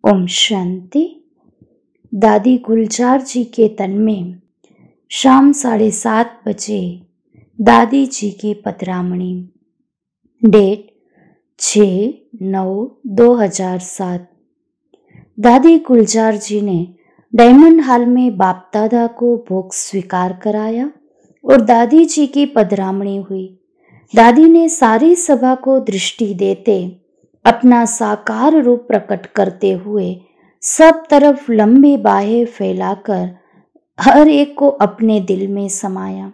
ओम शांति। दादी गुलजार जी के तन में शाम 7:30 बजे दादी जी की पधरामणी। डेट 6/9/2007। दादी गुलजार जी ने डायमंड हॉल में बाप दादा को भोग स्वीकार कराया और दादी जी की पधरामणी हुई। दादी ने सारी सभा को दृष्टि देते अपना साकार रूप प्रकट करते हुए सब तरफ लंबी बाहें फैलाकर हर एक को अपने दिल में समाया।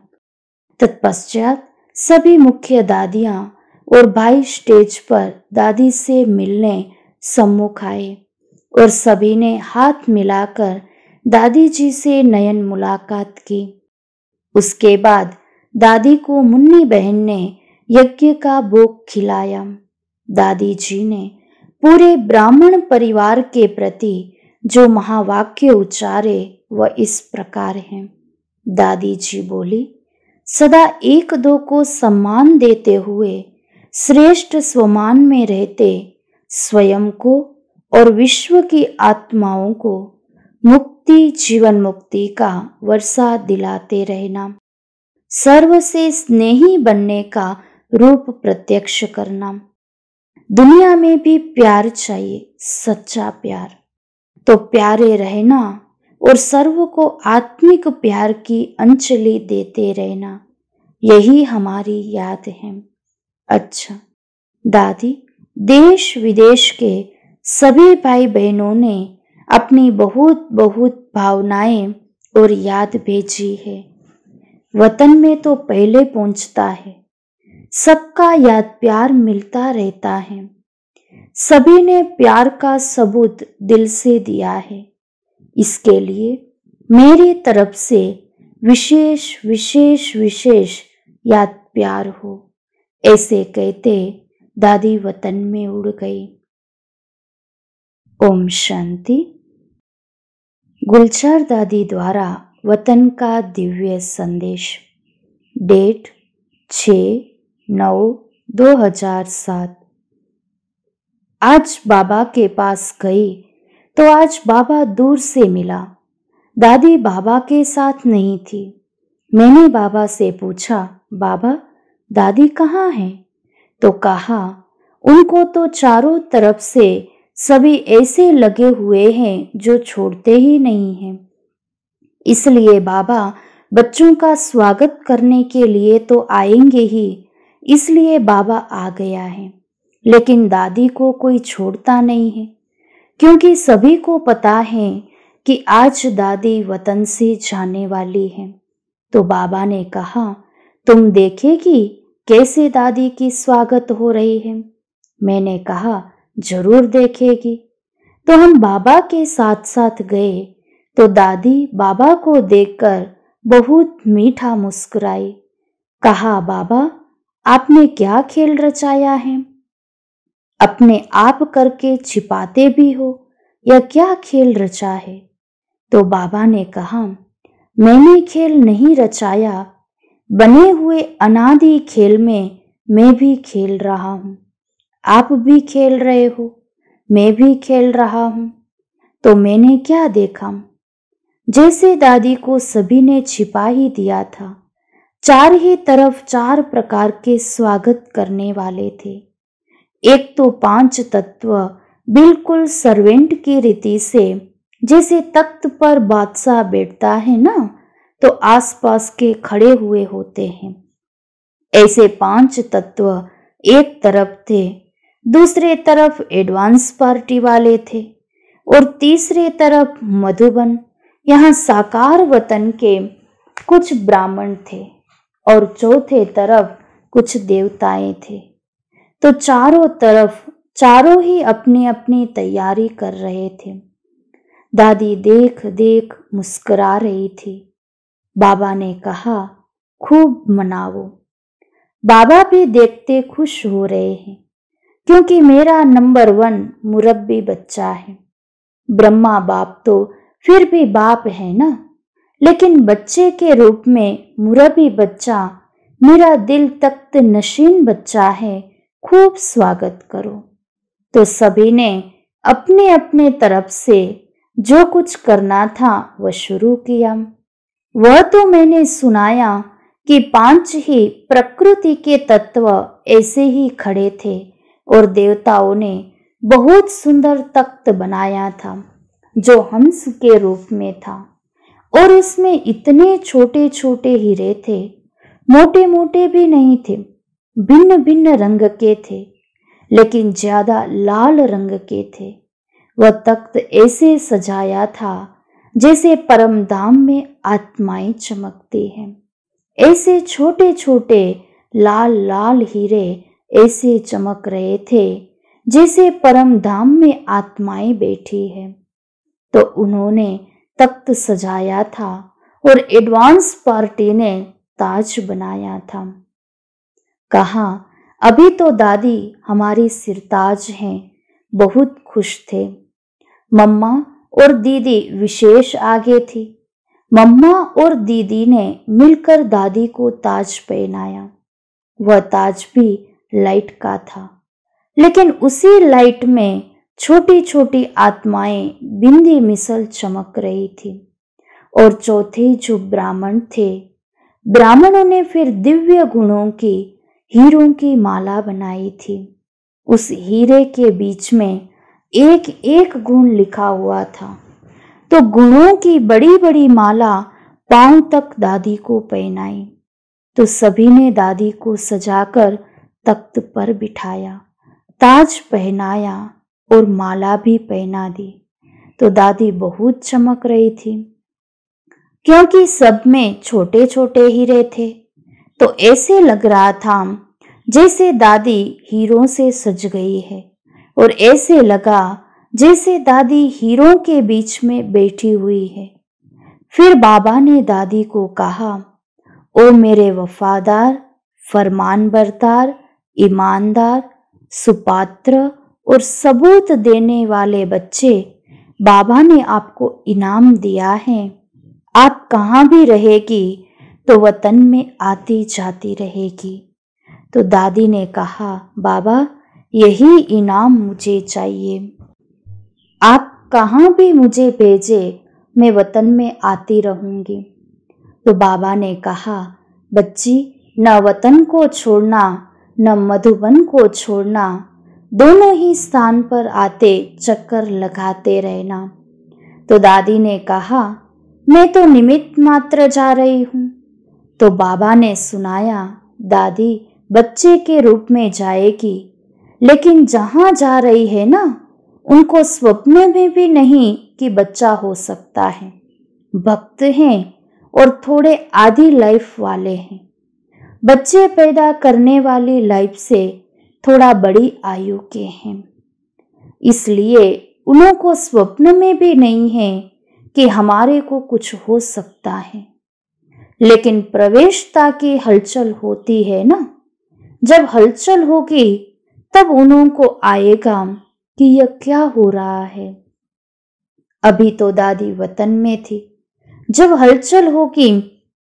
तत्पश्चात सभी मुख्य दादियां और भाई स्टेज पर दादी से मिलने सम्मुख आए और सभी ने हाथ मिलाकर दादी जी से नयन मुलाकात की। उसके बाद दादी को मुन्नी बहन ने यज्ञ का भोग खिलाया। दादी जी ने पूरे ब्राह्मण परिवार के प्रति जो महावाक्य उच्चारे वह इस प्रकार हैं। दादी जी बोली, सदा एक दो को सम्मान देते हुए श्रेष्ठ स्वमान में रहते स्वयं को और विश्व की आत्माओं को मुक्ति जीवन मुक्ति का वर्षा दिलाते रहना, सर्व से स्नेही बनने का रूप प्रत्यक्ष करना। दुनिया में भी प्यार चाहिए, सच्चा प्यार। तो प्यारे रहना और सर्व को आत्मिक प्यार की अंजलि देते रहना, यही हमारी याद है। अच्छा दादी, देश विदेश के सभी भाई बहनों ने अपनी बहुत बहुत भावनाएं और याद भेजी है। वतन में तो पहले पहुंचता है, सबका याद प्यार मिलता रहता है। सभी ने प्यार का सबूत दिल से दिया है। इसके लिए मेरी तरफ से विशेष विशेष विशेष याद प्यार हो। ऐसे कहते दादी वतन में उड़ गई। ओम शांति। गुलजार दादी द्वारा वतन का दिव्य संदेश। डेट 6/9/2007। आज बाबा के पास गई तो आज बाबा दूर से मिला। दादी बाबा के साथ नहीं थी। मैंने बाबा से पूछा, बाबा दादी कहाँ हैं? तो कहा, उनको तो चारों तरफ से सभी ऐसे लगे हुए हैं जो छोड़ते ही नहीं हैं। इसलिए बाबा बच्चों का स्वागत करने के लिए तो आएंगे ही, इसलिए बाबा आ गया है। लेकिन दादी को कोई छोड़ता नहीं है, क्योंकि सभी को पता है कि आज दादी वतन से जाने वाली है। तो बाबा ने कहा, तुम देखेगी कैसे दादी की स्वागत हो रही है? मैंने कहा, जरूर देखेगी। तो हम बाबा के साथ साथ गए तो दादी बाबा को देखकर बहुत मीठा मुस्कुराई। कहा, बाबा आपने क्या खेल रचाया है? अपने आप करके छिपाते भी हो या क्या खेल रचा है? तो बाबा ने कहा, मैंने खेल नहीं रचाया, बने हुए अनादि खेल में मैं भी खेल रहा हूं। आप भी खेल रहे हो, मैं भी खेल रहा हूं। तो मैंने क्या देखा? जैसे दादी को सभी ने छिपा ही दिया था, चार ही तरफ चार प्रकार के स्वागत करने वाले थे। एक तो 5 तत्व बिल्कुल सर्वेंट की रीति से, जैसे तख्त पर बादशाह बैठता है ना, तो आसपास के खड़े हुए होते हैं। ऐसे 5 तत्व एक तरफ थे, दूसरे तरफ एडवांस पार्टी वाले थे और तीसरे तरफ मधुबन, यहाँ साकार वतन के कुछ ब्राह्मण थे और चौथे तरफ कुछ देवताएं थे। तो चारों तरफ चारों ही अपनी अपनी तैयारी कर रहे थे। दादी देख देख मुस्कुरा रही थी। बाबा ने कहा, खूब मनाओ। बाबा भी देखते खुश हो रहे हैं, क्योंकि मेरा नंबर 1 मुरब्बी बच्चा है। ब्रह्मा बाप तो फिर भी बाप है ना, लेकिन बच्चे के रूप में मुरब्बी बच्चा मेरा दिल तख्त नशीन बच्चा है। खूब स्वागत करो। तो सभी ने अपने अपने तरफ से जो कुछ करना था वह शुरू किया। वह तो मैंने सुनाया कि 5 ही प्रकृति के तत्व ऐसे ही खड़े थे और देवताओं ने बहुत सुंदर तख्त बनाया था जो हंस के रूप में था, और उसमें इतने छोटे छोटे हीरे थे, मोटे मोटे भी नहीं थे, भिन्न भिन्न रंग के थे, लेकिन ज्यादा लाल रंग के थे। वह तख्त ऐसे सजाया था जैसे परम धाम में आत्माएं चमकती हैं। ऐसे छोटे छोटे लाल लाल हीरे ऐसे चमक रहे थे जैसे परम धाम में आत्माएं बैठी है। तो उन्होंने तख्त सजाया था और एडवांस पार्टी ने ताज बनाया था। कहा, अभी तो दादी हमारी सिरताज हैं, बहुत खुश थे। मम्मा और दीदी विशेष आगे थी। मम्मा और दीदी ने मिलकर दादी को ताज पहनाया। वह ताज भी लाइट का था, लेकिन उसी लाइट में छोटी छोटी आत्माएं बिंदी मिसल चमक रही थी। और चौथे जो ब्राह्मण थे, ब्राह्मणों ने फिर दिव्य गुणों की हीरों की माला बनाई थी। उस हीरे के बीच में एक एक गुण लिखा हुआ था। तो गुणों की बड़ी बड़ी माला पांव तक दादी को पहनाई। तो सभी ने दादी को सजाकर तख्त पर बिठाया, ताज पहनाया और माला भी पहना दी। तो दादी बहुत चमक रही थी, क्योंकि सब में छोटे छोटे हीरे थे। तो ऐसे लग रहा था जैसे दादी हीरों से सज गई है, और ऐसे लगा जैसे दादी हीरों के बीच में बैठी हुई है। फिर बाबा ने दादी को कहा, ओ मेरे वफादार, फरमानबरदार, ईमानदार, सुपात्र और सबूत देने वाले बच्चे, बाबा ने आपको इनाम दिया है। आप कहाँ भी रहेगी तो वतन में आती जाती रहेगी। तो दादी ने कहा, बाबा यही इनाम मुझे चाहिए। आप कहाँ भी मुझे भेजे, मैं वतन में आती रहूंगी। तो बाबा ने कहा, बच्ची न वतन को छोड़ना न मधुबन को छोड़ना, दोनों ही स्थान पर आते चक्कर लगाते रहना। तो दादी ने कहा, मैं तो निमित्त मात्र जा रही हूँ। तो बाबा ने सुनाया, दादी बच्चे के रूप में जाएगी, लेकिन जहां जा रही है ना, उनको स्वप्न में भी नहीं कि बच्चा हो सकता है। भक्त हैं और थोड़े आधी लाइफ वाले हैं। बच्चे पैदा करने वाली लाइफ से थोड़ा बड़ी आयु के हैं, इसलिए उन्हों को स्वप्न में भी नहीं है कि हमारे को कुछ हो सकता है। लेकिन प्रवेशता की हलचल होती है ना, जब हलचल होगी तब उन्हों को आएगा कि यह क्या हो रहा है। अभी तो दादी वतन में थी, जब हलचल होगी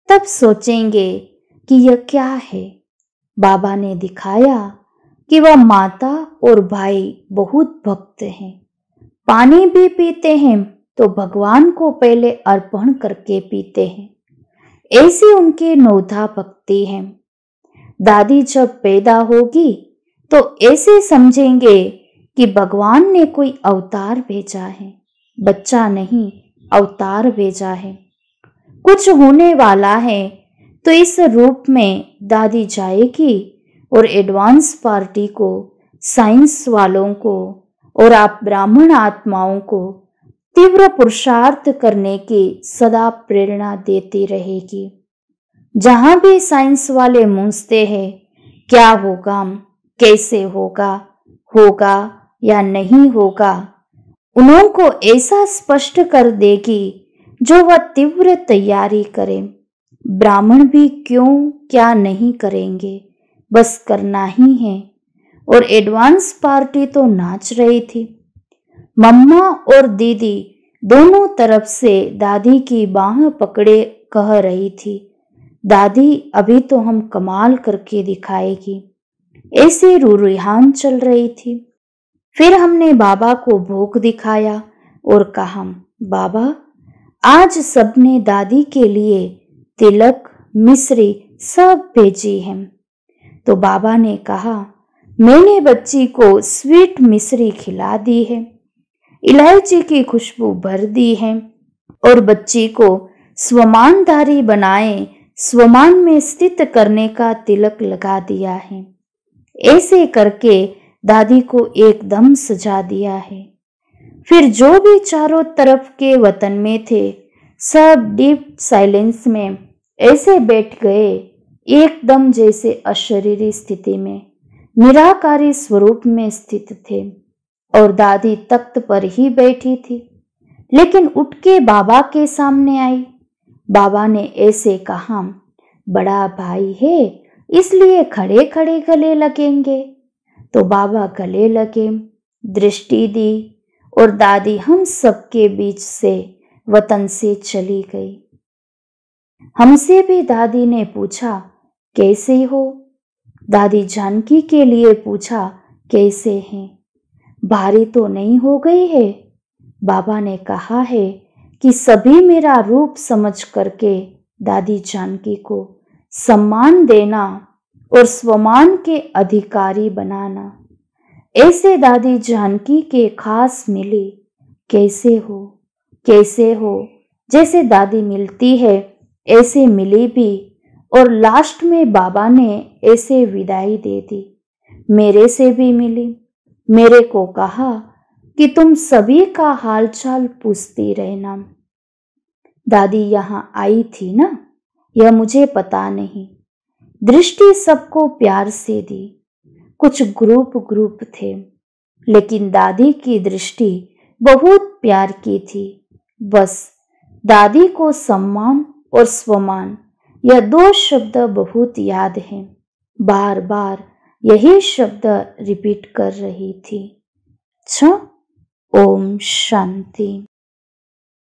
तब सोचेंगे कि यह क्या है। बाबा ने दिखाया कि वह माता और भाई बहुत भक्त हैं। पानी भी पीते हैं तो भगवान को पहले अर्पण करके पीते हैं। ऐसी उनकी नौधा भक्ति है। दादी जब पैदा होगी तो ऐसे समझेंगे कि भगवान ने कोई अवतार भेजा है, बच्चा नहीं अवतार भेजा है, कुछ होने वाला है। तो इस रूप में दादी जाएगी और एडवांस पार्टी को, साइंस वालों को और आप ब्राह्मण आत्माओं को तीव्र पुरुषार्थ करने की सदा प्रेरणा देती रहेगी। जहां भी साइंस वाले मूंझते हैं क्या होगा, कैसे होगा, होगा या नहीं होगा, उन्हों को ऐसा स्पष्ट कर देगी जो वह तीव्र तैयारी करें। ब्राह्मण भी क्यों क्या नहीं करेंगे, बस करना ही है। और एडवांस पार्टी तो नाच रही थी। मम्मा और दीदी दोनों तरफ से दादी की बाह पकड़े कह रही थी, दादी अभी तो हम कमाल करके दिखाएगी। ऐसी रुरिहान चल रही थी। फिर हमने बाबा को भोग दिखाया और कहा, बाबा आज सबने दादी के लिए तिलक मिश्री सब भेजी है। तो बाबा ने कहा, मैंने बच्ची को स्वीट मिश्री खिला दी है, इलायची की खुशबू भर दी है और बच्ची को स्वमानधारी बनाए स्वमान में स्थित करने का तिलक लगा दिया है। ऐसे करके दादी को एकदम सजा दिया है। फिर जो भी चारों तरफ के वतन में थे सब डीप साइलेंस में ऐसे बैठ गए, एकदम जैसे अशरीरी स्थिति में निराकारी स्वरूप में स्थित थे। और दादी तख्त पर ही बैठी थी, लेकिन उठ के बाबा के सामने आई। बाबा ने ऐसे कहा, बड़ा भाई है इसलिए खड़े खड़े गले लगेंगे। तो बाबा गले लगे, दृष्टि दी और दादी हम सबके बीच से वतन से चली गई। हमसे भी दादी ने पूछा, कैसे हो? दादी जानकी के लिए पूछा, कैसे हैं? भारी तो नहीं हो गई है? बाबा ने कहा है कि सभी मेरा रूप समझ करके दादी जानकी को सम्मान देना और स्वमान के अधिकारी बनाना। ऐसे दादी जानकी के खास मिली। कैसे हो, कैसे हो, जैसे दादी मिलती है ऐसे मिली भी। और लास्ट में बाबा ने ऐसे विदाई दे दी। मेरे से भी मिली, मेरे को कहा कि तुम सभी का हालचाल पूछती रहना। दादी यहाँ आई थी ना, यह मुझे पता नहीं। दृष्टि सबको प्यार से दी, कुछ ग्रुप थे, लेकिन दादी की दृष्टि बहुत प्यार की थी। बस दादी को सम्मान और स्वमान यह दो शब्द बहुत याद हैं। बार बार यही शब्द रिपीट कर रही थी। अच्छा, ओम शांति।